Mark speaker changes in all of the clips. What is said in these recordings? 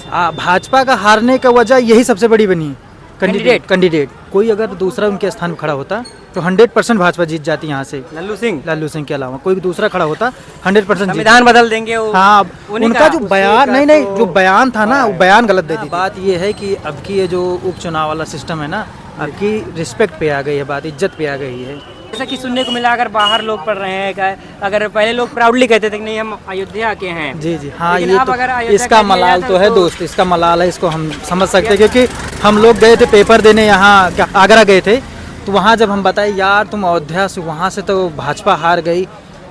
Speaker 1: भाजपा का हारने का वजह यही सबसे बड़ी बनी, कैंडिडेट। कोई अगर दूसरा उनके स्थान खड़ा होता तो 100% भाजपा जीत जाती यहाँ से। लल्लू सिंह के अलावा कोई दूसरा खड़ा होता 100%
Speaker 2: संविधान बदल देंगे वो।
Speaker 1: हाँ, उनका जो बयान नहीं जो बयान था ना, वो बयान गलत दे दी। बात ये है कि अब की ये जो उपचुनाव वाला सिस्टम है ना, अब की रिस्पेक्ट पे आ गई है बात, इज्जत पे आ गई है।
Speaker 2: जैसा कि सुनने को मिला, अगर बाहर लोग पढ़ रहे हैं, अगर पहले लोग प्राउडली कहते थे कि नहीं हम अयोध्या के हैं।
Speaker 1: जी हाँ,
Speaker 2: ये तो
Speaker 1: इसका मलाल तो है दोस्त, इसका मलाल है, इसको हम समझ सकते हैं। क्योंकि हम लोग गए थे पेपर देने, यहाँ आगरा गए थे, तो वहाँ जब हम बताए यार तुम अयोध्या से, वहाँ से तो भाजपा हार गई।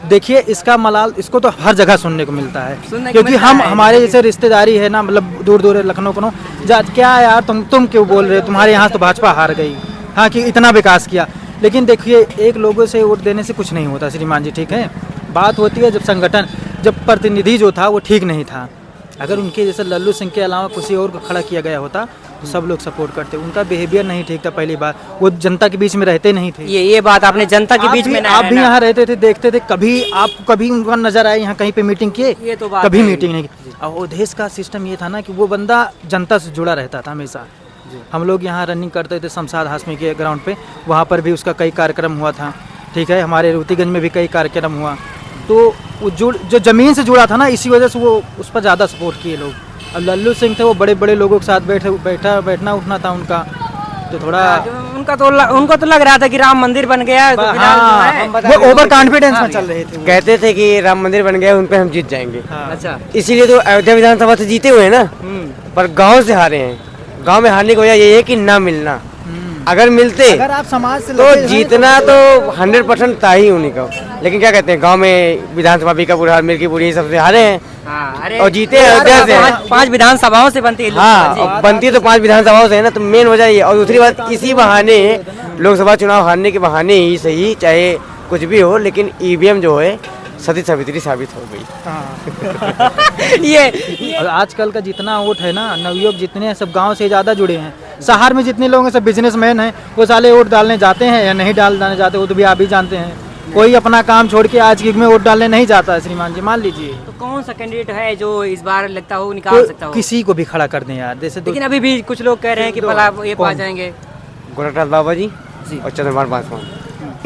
Speaker 1: देखिए इसका मलाल इसको तो हर जगह सुनने को मिलता है, क्योंकि हम हमारे जैसे रिश्तेदारी है ना, मतलब दूर दूर लखनऊ को क्या यार तुम क्यों बोल रहे हो, तुम्हारे यहाँ तो भाजपा हार गई, हाँ कि इतना विकास किया। लेकिन देखिए एक लोगों से वोट देने से कुछ नहीं होता श्रीमान जी, ठीक है। बात होती है जब संगठन, जब प्रतिनिधि जो था वो ठीक नहीं था। अगर उनके जैसे लल्लू सिंह के अलावा किसी और को खड़ा किया गया होता तो सब लोग सपोर्ट करते। उनका बिहेवियर नहीं ठीक था, पहली बात वो जनता के बीच में रहते नहीं थे।
Speaker 2: ये बात आपने जनता के बीच में,
Speaker 1: आप भी यहाँ रहते थे, देखते थे, कभी उनका नजर आए यहाँ कहीं पे मीटिंग किए?
Speaker 2: ये तो
Speaker 1: कभी मीटिंग नहीं की। अवधेश का सिस्टम ये था ना कि वो बंदा जनता से जुड़ा रहता था हमेशा। हम लोग यहाँ रनिंग करते थे शमशाद हाशमी के ग्राउंड पे, वहाँ पर भी उसका कई कार्यक्रम हुआ था, ठीक है। हमारे रूतीगंज में भी कई कार्यक्रम हुआ, तो वो जो ज़मीन से जुड़ा था ना, इसी वजह से वो उस पर ज़्यादा सपोर्ट किए लोग। अब लल्लू सिंह थे, वो बड़े बड़े लोगों के साथ बैठना उठना था उनका, तो थोड़ा
Speaker 2: उनको तो लग रहा था कि राम मंदिर बन गया।
Speaker 1: वो ओवर कॉन्फिडेंस में चल रहे थे,
Speaker 3: कहते थे कि राम मंदिर बन गया, उन पे हम जीत जाएंगे।
Speaker 2: अच्छा,
Speaker 3: इसीलिए तो अयोध्या विधानसभा से जीते हुए हैं ना, पर गांव से हारे हैं। गांव में हारने की वजह ये है कि ना मिलना। अगर मिलते,
Speaker 1: अगर आप समाज से
Speaker 3: तो जीतना तो 100% था ही उन्हीं का। लेकिन क्या कहते हैं, गांव में विधानसभा बीकापुर, मिर्कीपुर, ये सबसे हारे हैं। और जीते अयोध्या से।
Speaker 2: 5 विधानसभाओं से बनती है।
Speaker 3: हाँ, बनती है तो 5 विधानसभाओं से है ना, तो मेन वजह ये। और दूसरी बात, इसी बहाने लोकसभा चुनाव हारने के बहाने ही सही, चाहे कुछ भी हो, लेकिन ईवीएम जो है सती सावित्री साबित हो गई।
Speaker 2: ये
Speaker 1: आजकल का जितना वोट है ना, नवयुवक जितने हैं सब गांव से ज़्यादा जुड़े हैं। शहर में जितने लोग हैं सब बिजनेसमैन हैं, वो साले वोट डालने जाते हैं या नहीं डालने जाते, वो तो भी आप ही जानते हैं। कोई अपना काम छोड़ के आज की में वोट डालने नहीं जाता है श्रीमान जी, मान लीजिए।
Speaker 2: तो कौन सा कैंडिडेट है जो इस बार लगता हो निकाल सकता हो?
Speaker 1: किसी को भी खड़ा कर दें यार, जैसे।
Speaker 2: लेकिन अभी भी कुछ लोग कह रहे हैं कि भला ये पा जाएंगे।
Speaker 3: गोरखनाथ बाबा जी और चंद्रमान पासवान,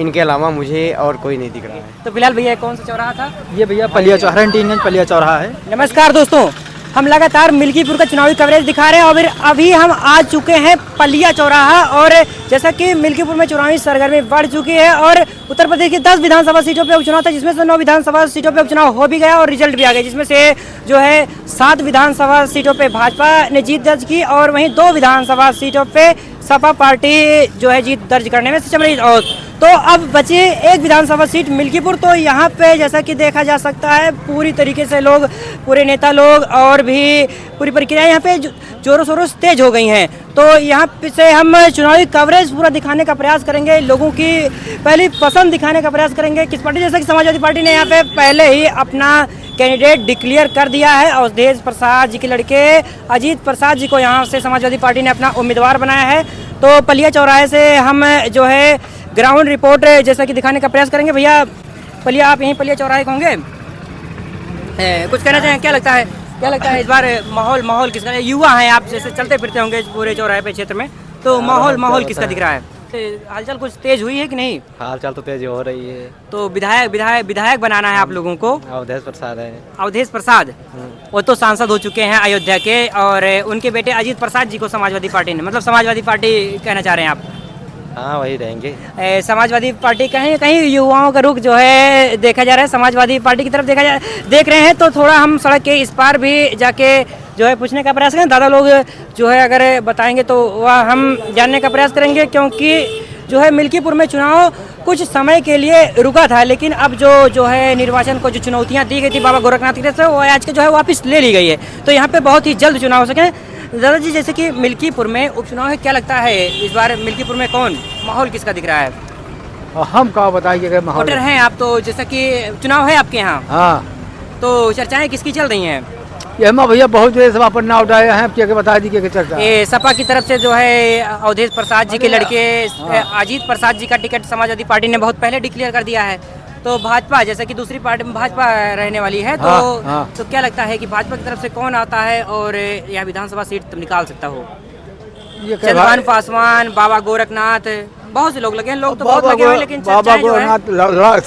Speaker 3: इनके अलावा मुझे और कोई नहीं दिख रहा है।
Speaker 2: तो फिलहाल भैया कौन सा चौराहा था?
Speaker 1: ये भैया पलिया चौराहा, पलिया चौराहा है।
Speaker 2: नमस्कार दोस्तों, हम लगातार मिल्कीपुर का चुनावी कवरेज दिखा रहे हैं और अभी हम आ चुके हैं पलिया चौराहा। और जैसा कि मिल्कीपुर में चुनावी सरगर्मी बढ़ चुकी है और उत्तर प्रदेश की 10 विधानसभा सीटों पे उपचुनाव था, जिसमें से 9 विधानसभा सीटों पे उपचुनाव हो भी गया और रिजल्ट भी आ गया, जिसमें से जो है 7 विधानसभा सीटों पे भाजपा ने जीत दर्ज की और वहीं 2 विधानसभा सीटों पे सपा पार्टी जो है जीत दर्ज करने में सक्षम रही। और तो अब बचे 1 विधानसभा सीट मिल्कीपुर। तो यहाँ पे जैसा कि देखा जा सकता है पूरी तरीके से लोग, पूरे नेता लोग और भी पूरी प्रक्रिया यहाँ पे जोरों शोरों से तेज हो गई हैं। तो यहाँ से हम चुनावी कवरेज पूरा दिखाने का प्रयास करेंगे, लोगों की पहली पसंद दिखाने का प्रयास करेंगे किस पार्टी। जैसा कि समाजवादी पार्टी ने यहाँ पे पहले ही अपना कैंडिडेट डिक्लेयर कर दिया है। अवधेश प्रसाद जी के लड़के अजीत प्रसाद जी को यहाँ से समाजवादी पार्टी ने अपना उम्मीदवार बनाया है। तो पलिया चौराहे से हम जो है ग्राउंड रिपोर्ट जैसा कि दिखाने का प्रयास करेंगे। भैया पलिया, आप यहीं पलिया चौराहे होंगे, कुछ कहना चाहें? क्या लगता है इस बार माहौल किसका? युवा हैं आप, जैसे चलते फिरते होंगे पूरे चौराहे पे क्षेत्र में, तो माहौल किसका दिख रहा है? हालचाल कुछ तेज हुई है कि नहीं?
Speaker 4: हालचाल तो तेज हो रही है।
Speaker 2: तो विधायक बनाना है आप लोगों को?
Speaker 4: अवधेश प्रसाद है।
Speaker 2: अवधेश प्रसाद, वो तो सांसद हो चुके हैं अयोध्या के, और उनके बेटे अजीत प्रसाद जी को समाजवादी पार्टी ने, मतलब समाजवादी पार्टी कहना चाह रहे हैं आप?
Speaker 4: हाँ, वही रहेंगे।
Speaker 2: समाजवादी पार्टी कहीं युवाओं का रुख जो है देखा जा रहा है समाजवादी पार्टी की तरफ देख रहे हैं। तो थोड़ा हम सड़क के इस पार भी जाके जो है पूछने का प्रयास करें। दादा लोग जो है अगर बताएंगे तो वह हम जानने का प्रयास करेंगे, क्योंकि जो है मिल्कीपुर में चुनाव कुछ समय के लिए रुका था, लेकिन अब जो है निर्वाचन को जो चुनौतियाँ दी गई थी बाबा गोरखनाथ की तरफ से, वो आज के जो है वापस ले ली गई है। तो यहाँ पे बहुत ही जल्द चुनाव हो सके। दादाजी, जैसे कि मिल्कीपुर में उपचुनाव है, क्या लगता है इस बार मिल्कीपुर में माहौल किसका दिख रहा है?
Speaker 1: हम क्या बताइए,
Speaker 2: वोटर हैं आप, तो जैसा कि चुनाव है आपके यहाँ,
Speaker 1: हाँ,
Speaker 2: तो चर्चाएं किसकी चल रही हैं?
Speaker 1: ये भैया बहुत देर से पर नाव उठाए हैं, क्या बता दीजिए चर्चा।
Speaker 2: ये सपा की तरफ से जो है अवधेश प्रसाद जी के लड़के अजीत प्रसाद जी का टिकट समाजवादी पार्टी ने बहुत पहले डिक्लेयर कर दिया है। तो भाजपा जैसे कि दूसरी पार्टी में भाजपा रहने वाली है, तो तो क्या लगता है कि भाजपा की तरफ से कौन आता है और यह विधानसभा सीट तुम निकाल सकता हो? चंद्रभान पासवान, बाबा गोरखनाथ, बहुत से लोग लगे हैं, लोग तो बहुत लगे हुए हैं, लेकिन चर्चाएं जो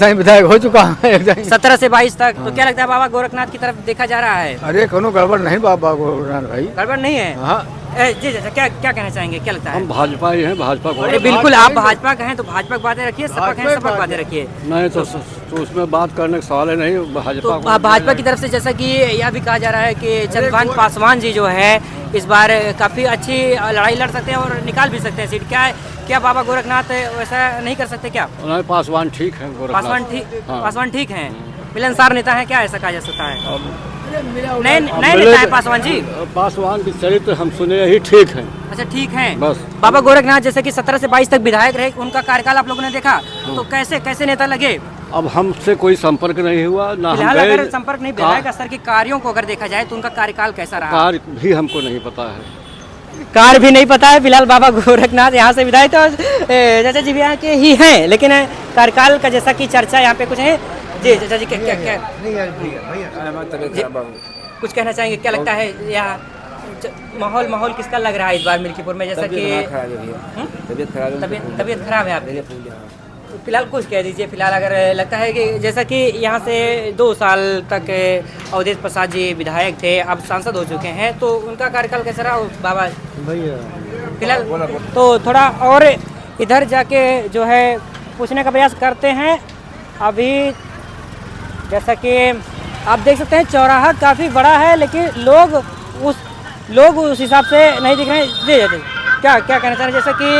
Speaker 2: है
Speaker 1: विधायक हो चुका है
Speaker 2: 17 से 22 तक। तो क्या लगता है बाबा गोरखनाथ की तरफ देखा जा रहा है?
Speaker 1: अरे कोनो गड़बड़ नहीं बाबा गोरखनाथ भाई,
Speaker 2: गड़बड़ नहीं है।
Speaker 1: हाँ
Speaker 2: जी जी, क्या क्या कहना चाहेंगे, क्या लगता है?
Speaker 5: हम भाजपा ही हैं, भाजपा को।
Speaker 2: अरे बिल्कुल, आप भाजपा का हैं तो भाजपा की बातें रखिए, सपा का हैं सपा की बातें रखिए।
Speaker 5: नहीं तो उसमें बात करने का सवाल है नहीं, भाजपा
Speaker 2: तो
Speaker 5: को।
Speaker 2: भाजपा की तरफ से जैसा कि यह भी कहा जा रहा है कि चंद्रभान पासवान जी जो है इस बार काफ़ी अच्छी लड़ाई लड़ सकते हैं और निकाल भी सकते हैं सीट। क्या बाबा गोरखनाथ वैसा नहीं कर सकते क्या?
Speaker 5: नहीं, पासवान ठीक है,
Speaker 2: पासवान ठीक हैं, मिलनसार नेता हैं, क्या ऐसा कहा जा सकता है? नए नेता है पासवान जी।
Speaker 5: पासवान की चरित्र हम सुने ही ठीक है।
Speaker 2: अच्छा ठीक है।
Speaker 5: बस
Speaker 2: बाबा गोरखनाथ जैसे कि 17 से 22 तक विधायक रहे, उनका कार्यकाल आप लोगों ने देखा, तो कैसे नेता लगे?
Speaker 5: अब हमसे कोई संपर्क नहीं हुआ ना,
Speaker 2: फिलहाल अगर संपर्क नहीं, विधायक स्तर के कार्यों को अगर देखा जाए तो उनका कार्यकाल कैसा रहा?
Speaker 5: कार्य भी हमको नहीं पता है,
Speaker 2: कार्य भी नहीं पता है। फिलहाल बाबा गोरखनाथ यहाँ से विधायक तो चाचा जी भी यहाँ के ही हैं, लेकिन कार्यकाल का जैसा कि चर्चा यहाँ पे कुछ है। जी चाचा जी, क्या कुछ कहना चाहेंगे? क्या लगता है यहाँ माहौल किसका लग रहा है इस बार मिल्कीपुर में? जैसा कि तबीयत खराब है आपकी, तो फिलहाल कुछ कह दीजिए। फिलहाल अगर लगता है कि जैसा कि यहाँ से 2 साल तक अवधेश प्रसाद जी विधायक थे, अब सांसद हो चुके हैं, तो उनका कार्यकाल कैसा रहा बाबा भैया? फिलहाल तो थोड़ा और इधर जाके जो है पूछने का प्रयास करते हैं। अभी जैसा कि आप देख सकते हैं चौराहा काफ़ी बड़ा है, लेकिन लोग उस हिसाब से नहीं दिख रहे हैं। जी क्या कहना चाह रहे हैं? जैसा कि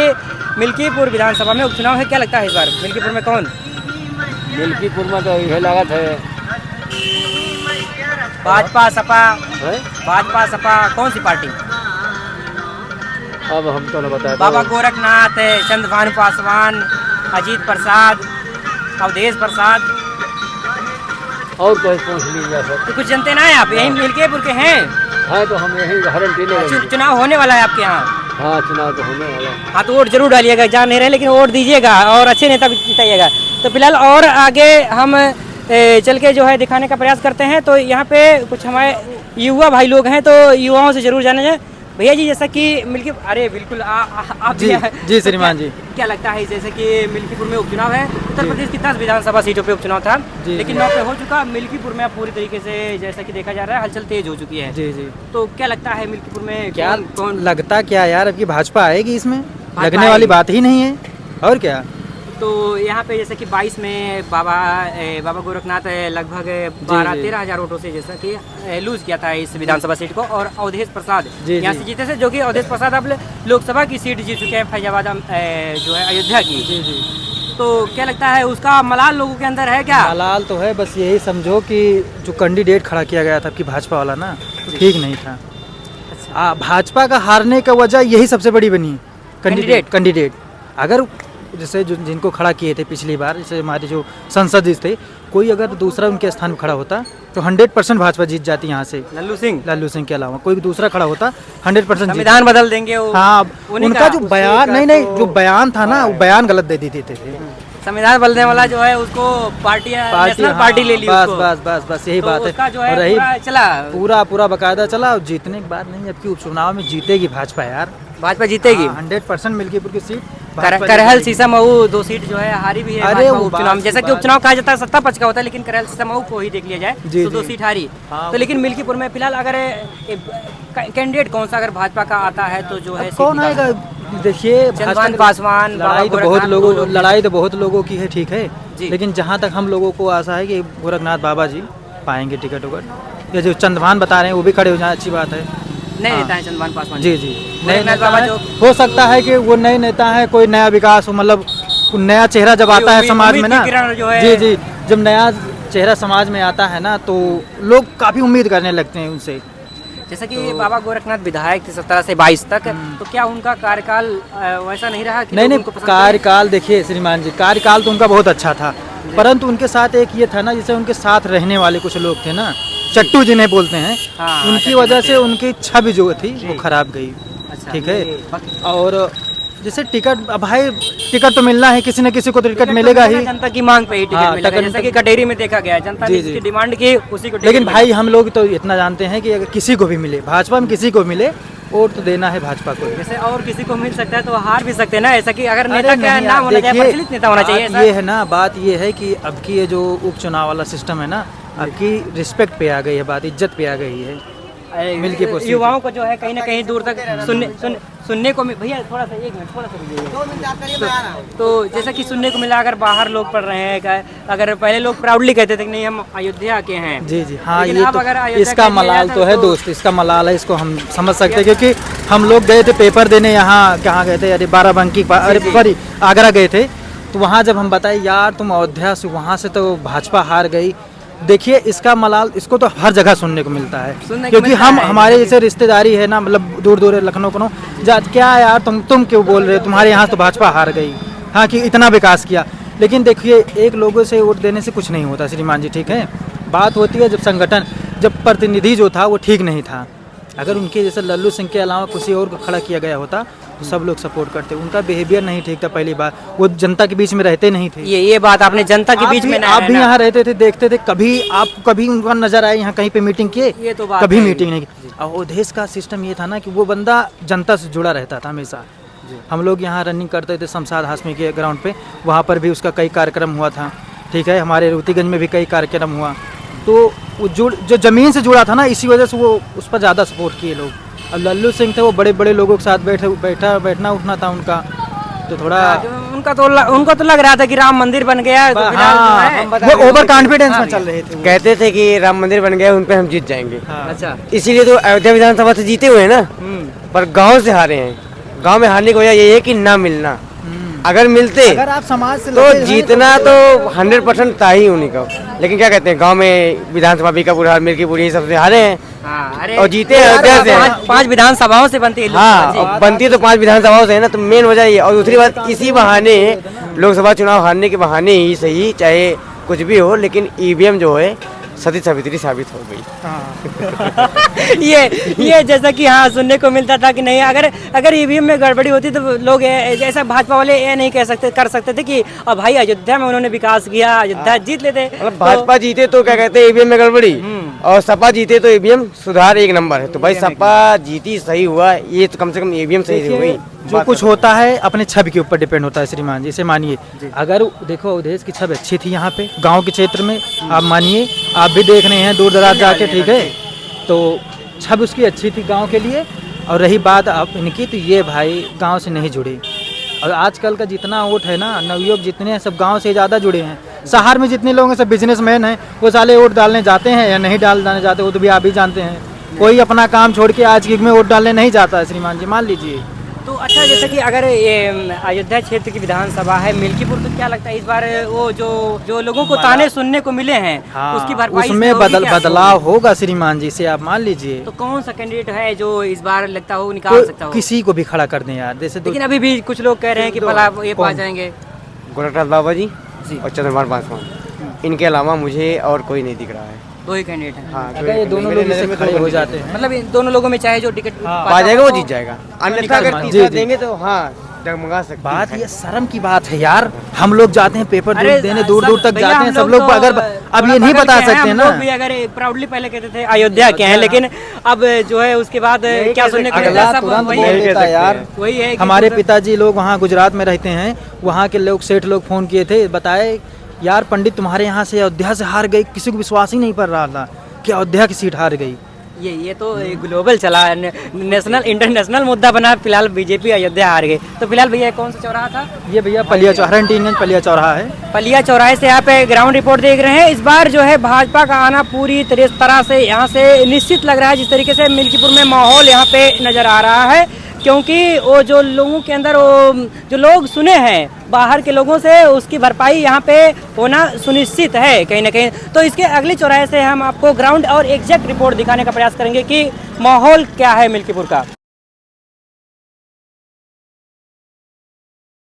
Speaker 2: मिल्कीपुर विधानसभा में उपचुनाव है, क्या लगता है इस बार मिल्कीपुर में कौन?
Speaker 3: मिल्कीपुर में तो यह लागत है
Speaker 2: भाजपा सपा कौन सी पार्टी?
Speaker 3: अब हम तो नहीं बताए।
Speaker 2: बाबा गोरखनाथ, चंद्रभान पासवान, अजीत प्रसाद, अवधेश प्रसाद,
Speaker 3: और कोई पूछ लीजिए सर।
Speaker 2: तो कुछ जनते ना है, आप यही मिल्कीपुर के हैं?
Speaker 3: है तो हम यही गारंटी
Speaker 2: चुनाव होने वाला है आपके यहाँ?
Speaker 3: हाँ, चुनाव तो होने वाला है।
Speaker 2: हाँ, तो वोट जरूर डालिएगा, जान नहीं रहे, लेकिन वोट दीजिएगा और अच्छे नेता भी जिताइएगा। तो फिलहाल और आगे हम चल के जो है दिखाने का प्रयास करते हैं। तो यहाँ पे कुछ हमारे युवा भाई लोग हैं, तो युवाओं से जरूर जाना जाए। भैया जी, जैसा कि मिल्की, अरे बिल्कुल आप
Speaker 1: जी श्रीमान जी,
Speaker 2: क्या लगता है जैसे कि मिल्कीपुर में उपचुनाव है? उत्तर प्रदेश की 10 विधानसभा सीटों पे उपचुनाव था, लेकिन 9 पे हो चुका। मिल्कीपुर में अब पूरी तरीके से जैसा कि देखा जा रहा है हलचल तेज हो चुकी है।
Speaker 1: जी
Speaker 2: तो क्या लगता है मिल्कीपुर में
Speaker 1: क्या
Speaker 2: कौन
Speaker 1: लगता क्या यार, अब की भाजपा आएगी इसमें? लगने वाली बात ही नहीं है, और क्या।
Speaker 2: तो यहाँ पे जैसे कि 22 में बाबा गोरखनाथ लगभग 12-13 हज़ार वोटों से जैसा कि लूज किया था इस विधानसभा सीट को, और अवधेश प्रसाद यहाँ से जीते थे, जो कि अवधेश प्रसाद अब लोकसभा की सीट जीत चुके हैं, फैजाबाद जो है अयोध्या की। तो क्या लगता है उसका मलाल लोगों के अंदर है क्या?
Speaker 1: मलाल तो है, बस यही समझो कि जो कैंडिडेट खड़ा किया गया था कि भाजपा वाला ना, तो ठीक नहीं था। अच्छा। भाजपा का हारने का वजह यही सबसे बड़ी बनी, कैंडिडेट। अगर जैसे जिनको खड़ा किए थे पिछली बार, जैसे हमारे जो संसद थे, कोई अगर दूसरा उनके स्थान पर खड़ा होता तो 100% भाजपा जीत जाती यहाँ से। लल्लू सिंह के अलावा कोई दूसरा खड़ा होता 100%
Speaker 2: संविधान बदल देंगे वो।
Speaker 1: हाँ, उनका जो बयान नहीं जो बयान था ना, वो बयान गलत दे देते थे।
Speaker 2: संविधान बदलने वाला जो है उसको पार्टी ले ली।
Speaker 1: बस यही बात है।
Speaker 2: जो है पूरा चला,
Speaker 1: पूरा बकायदा चला, और जीतने के बाद नहीं, अब की उपचुनाव में जीतेगी भाजपा यार,
Speaker 2: भाजपा जीतेगी
Speaker 1: 100% मिल्कीपुर की सीट।
Speaker 2: करहल शीशमऊ 2 सीट जो है हारी भी है। अरे उपचुनाव, जैसा कि उपचुनाव कहा जाता है सत्ता पक्ष का होता है, लेकिन करहल शीशमऊ को ही देख लिया जाए तो 2 सीट हारी। तो लेकिन मिल्कीपुर में फिलहाल अगर कैंडिडेट कौन सा अगर भाजपा का आता है तो जो है
Speaker 1: कौन आएगा? देखिए,
Speaker 2: चंद्रभान पासवान,
Speaker 1: लड़ाई तो बहुत लोगों की है, ठीक है, लेकिन जहाँ तक हम लोगों को आशा है कि गोरखनाथ बाबा जी पाएंगे टिकट उकट। ये जो चंद्रभान बता रहे हैं वो भी खड़े हो जाए, अच्छी बात है।
Speaker 2: नए नेता है चंद्रभान पासवान
Speaker 1: जी, नए नेता है। हो सकता है कि वो नए नेता है, कोई नया विकास हो, मतलब नया चेहरा जब आता है समाज में ना, जी, जब नया चेहरा समाज में आता है ना, तो लोग काफी उम्मीद करने लगते हैं उनसे।
Speaker 2: जैसा कि बाबा गोरखनाथ विधायक थे 17 से 22 तक, तो क्या उनका कार्यकाल वैसा नहीं रहा?
Speaker 1: नहीं, कार्यकाल देखिए श्रीमान जी, कार्यकाल तो उनका बहुत अच्छा था, परंतु उनके साथ एक ये था ना, जैसे उनके साथ रहने वाले कुछ लोग थे ना, चट्टू जिन्हें बोलते हैं, उनकी वजह से उनकी छवि जो थी वो खराब गई। ठीक है, और जैसे टिकट, अब भाई टिकट तो मिलना है, किसी न किसी को तो टिकट मिलेगा ही।
Speaker 2: जनता की मांग पे ही टिकट
Speaker 1: हाँ,
Speaker 2: मिलेगा,
Speaker 1: टिकट-
Speaker 2: जैसा कि कटेरी में देखा गया है, जनता ने जिसकी डिमांड की उसी को टिकट
Speaker 1: लेकिन
Speaker 2: मिला।
Speaker 1: भाई हम लोग तो इतना जानते हैं कि अगर किसी को भी मिले, भाजपा में किसी को मिले, वोट तो देना है भाजपा को।
Speaker 2: जैसे और किसी को मिल सकता है तो हार भी सकते हैं ना, ऐसा कि अगर
Speaker 1: अरे
Speaker 2: नेता का
Speaker 1: नहीं,
Speaker 2: नाम होना चाहिए,
Speaker 1: देखिए,
Speaker 2: प्रचलित नेता होना चाहिए
Speaker 1: बात ये है ना, बात ये है कि अब की ये जो उपचुनाव वाला सिस्टम है ना, अब की रिस्पेक्ट पे आ गई है बात, इज्जत पे आ गई है। मिल्कीपुर सीट।
Speaker 2: युवाओं को जो है कहीं ना कहीं दूर तक सुनने को भैया थोड़ा सा 1 मिनट थोड़ा सा रुकिए। तो जैसा कि सुनने को मिला, अगर बाहर लोग पढ़ रहे हैं, अगर पहले लोग प्राउडली कहते थे कि नहीं हम अयोध्या के हैं,
Speaker 1: जी जी हाँ,
Speaker 2: लेकिन
Speaker 1: ये
Speaker 2: अब
Speaker 1: तो
Speaker 2: अगर अयोध्या
Speaker 1: इसका
Speaker 2: कह दिया
Speaker 1: मलाल
Speaker 2: जाता
Speaker 1: तो है दोस्त, इसका मलाल है, इसको हम समझ सकते हैं क्योंकि हम लोग गए थे पेपर देने, यहाँ कहाँ गए थे, अरे बाराबंकी, अरे सॉरी आगरा गए थे। तो वहाँ जब हम बताए यार तुम अयोध्या से, वहाँ से तो भाजपा हार गई। देखिए इसका मलाल, इसको तो हर जगह सुनने को मिलता है क्योंकि हम हमारे जैसे रिश्तेदारी है ना, मतलब दूर दूर लखनऊ को क्या यार तुम क्यों बोल रहे हो, तुम्हारे यहाँ तो भाजपा हार गई, हाँ कि इतना विकास किया। लेकिन देखिए एक लोगों से वोट देने से कुछ नहीं होता श्रीमान जी, ठीक है। बात होती है जब संगठन, जब प्रतिनिधि जो था वो ठीक नहीं था, अगर उनके जैसे लल्लू सिंह के अलावा किसी और को खड़ा किया गया होता तो सब लोग सपोर्ट करते। उनका बिहेवियर नहीं ठीक था, पहली बात वो जनता के बीच में रहते नहीं थे।
Speaker 2: ये बात आपने जनता के बीच में
Speaker 1: आप भी यहाँ रहते थे, देखते थे, कभी उनका नजर आए यहाँ कहीं पे मीटिंग किए?
Speaker 2: ये तो बात
Speaker 1: कभी
Speaker 2: है।
Speaker 1: मीटिंग नहीं की। अवधेश का सिस्टम ये था ना कि वो बंदा जनता से जुड़ा रहता था हमेशा। हम लोग यहाँ रनिंग करते थे शमशाद हाशमी के ग्राउंड पे, वहाँ पर भी उसका कई कार्यक्रम हुआ था, ठीक है। हमारे रूतीगंज में भी कई कार्यक्रम हुआ, तो वो जो ज़मीन से जुड़ा था ना, इसी वजह से वो उस पर ज़्यादा सपोर्ट किए लोग। अब लल्लू सिंह थे, वो बड़े बड़े लोगों के साथ बैठना उठना था उनका, तो थोड़ा
Speaker 2: उनको तो लग रहा था कि राम मंदिर बन गया, तो फिलहाल जो है,
Speaker 1: वो ओवर कॉन्फिडेंस में चल रहे थे।
Speaker 3: कहते थे कि राम मंदिर बन गया, उन पे हम जीत जाएंगे।
Speaker 2: अच्छा
Speaker 3: इसीलिए तो अयोध्या विधानसभा से जीते हुए हैं ना, पर गांव से हारे हैं। गांव में हारने की वजह ये है कि ना मिलना, अगर मिलते
Speaker 1: अगर आप समाज से
Speaker 3: तो
Speaker 1: लगे हैं,
Speaker 3: जीतना तो 100% था ही उन्हीं का। लेकिन क्या कहते हैं, गांव में विधानसभा बीकापुर, मिल्कीपुर, ये सबसे हारे हैं।
Speaker 2: अरे
Speaker 3: और जीते अयोध्या से।
Speaker 2: 5 विधानसभाओं से बनती है
Speaker 3: हाँ,
Speaker 2: लोकसभा
Speaker 3: और बनती तो 5 विधानसभाओं से है ना, तो मेन वजह ये। और दूसरी बात, इसी बहाने लोकसभा चुनाव हारने के बहाने ही सही, चाहे कुछ भी हो, लेकिन ईवीएम जो है सती सावित्री साबित हो गई।
Speaker 2: ये जैसा कि हाँ सुनने को मिलता था कि नहीं, अगर ईवीएम में गड़बड़ी होती तो लोग ऐसा भाजपा वाले ये नहीं कर सकते थे कि अब भाई अयोध्या में उन्होंने विकास किया, अयोध्या जीत लेते।
Speaker 3: मतलब भाजपा जीते तो क्या कहते हैं ईवीएम में गड़बड़ी, और सपा जीते तो ईवीएम सुधार 1 नंबर है। तो भाई सपा जीती, सही हुआ, ये तो कम से कम ईवीएम सही हो गई।
Speaker 1: जो कुछ होता है अपने छवि के ऊपर डिपेंड होता है श्रीमान जी। इसे मानिए, अगर देखो अवधेश की छवि अच्छी थी यहाँ पे गांव के क्षेत्र में, आप मानिए, आप भी देख रहे हैं दूर दराज जाके, ठीक है, तो छवि उसकी अच्छी थी गांव के लिए। और रही बात अब इनकी, तो ये भाई गांव से नहीं जुड़े। और आजकल का जितना वोट है ना, नवयुवक जितने हैं सब गांव से ज़्यादा जुड़े हैं। शहर में जितने लोग हैं सब बिजनेसमैन हैं, वो साले वोट डालने जाते हैं या नहीं डालने जाते, वो तो भी आप ही जानते हैं। कोई अपना काम छोड़ के आज की में वोट डालने नहीं जाता है श्रीमान जी, मान लीजिए।
Speaker 2: तो अच्छा, जैसे कि अगर ये अयोध्या क्षेत्र की विधानसभा है मिल्कीपुर, तो क्या लगता है इस बार वो जो लोगों को ताने सुनने को मिले हैं, उसकी भरपाई
Speaker 1: उसमें बदलाव होगा श्रीमान जी, से आप मान लीजिए।
Speaker 2: तो कौन सा कैंडिडेट है जो इस बार लगता हो निकाल सकता हो?
Speaker 1: किसी को भी खड़ा कर दें यार, जैसे
Speaker 2: लेकिन अभी भी कुछ लोग कह रहे हैं कि भला ये पा जाएंगे।
Speaker 3: गोरखनाथ बाबा जी और चंद्रमान पासवान, इनके अलावा मुझे और कोई नहीं दिख रहा है।
Speaker 2: 2 ही कैंडिडेट हैं।
Speaker 3: हाँ,
Speaker 1: अगर ये दोनों लोग इससे खड़े हो जाते हैं,
Speaker 2: मतलब इन दोनों लोगों में चाहे जो टिकट
Speaker 3: पा जाएगा वो जीत जाएगा, अन्यथा अगर
Speaker 1: जी,
Speaker 3: तीसरा
Speaker 1: जी।
Speaker 3: देंगे तो हाँ डगमगा सकते
Speaker 1: बात ये शर्म की बात है यार। हम लोग जाते हैं पेपर
Speaker 2: अरे
Speaker 1: देने, दूर दूर तक
Speaker 2: भैया,
Speaker 1: जाते हैं
Speaker 2: हम
Speaker 1: सब लोग,
Speaker 2: तो
Speaker 1: अगर अब ये नहीं
Speaker 2: बगल
Speaker 1: बता
Speaker 2: के हैं,
Speaker 1: सकते
Speaker 2: हम
Speaker 1: ना।
Speaker 2: लोग भी अगर प्राउडली पहले कहते थे अयोध्या के हैं, लेकिन अब जो है उसके बाद क्या सुनने को मिलता
Speaker 1: अगला
Speaker 2: है, सब
Speaker 1: तुरंत
Speaker 2: वही
Speaker 1: बोल
Speaker 2: है।
Speaker 1: देता है यार।
Speaker 2: वही है कि
Speaker 1: हमारे
Speaker 2: मतलब-
Speaker 1: पिताजी लोग वहाँ गुजरात में रहते हैं, वहाँ के लोग सेठ लोग फ़ोन किए थे, बताए यार पंडित तुम्हारे यहाँ से अयोध्या से हार गई, किसी को विश्वास ही नहीं पड़ रहा था कि अयोध्या की सीट हार गई।
Speaker 2: ये तो ग्लोबल चला, नेशनल इंटरनेशनल मुद्दा बना। फिलहाल बीजेपी अयोध्या हार गई। तो फिलहाल भैया कौन सा चौराहा था?
Speaker 1: ये भैया पलिया चौराहा, पलिया चौराहा है।
Speaker 2: पलिया चौराहे से यहाँ पे ग्राउंड रिपोर्ट देख रहे हैं। इस बार जो है भाजपा का आना पूरी तरह से यहाँ से निश्चित लग रहा है। जिस तरीके से मिल्कीपुर में माहौल यहाँ पे नजर आ रहा है, क्योंकि वो जो लोगों के अंदर वो जो लोग सुने हैं बाहर के लोगों से, उसकी भरपाई यहाँ पे होना सुनिश्चित है कहीं ना कहीं। तो इसके अगले चौराहे से हम आपको ग्राउंड और एग्जैक्ट रिपोर्ट दिखाने का प्रयास करेंगे कि माहौल क्या है मिल्कीपुर का।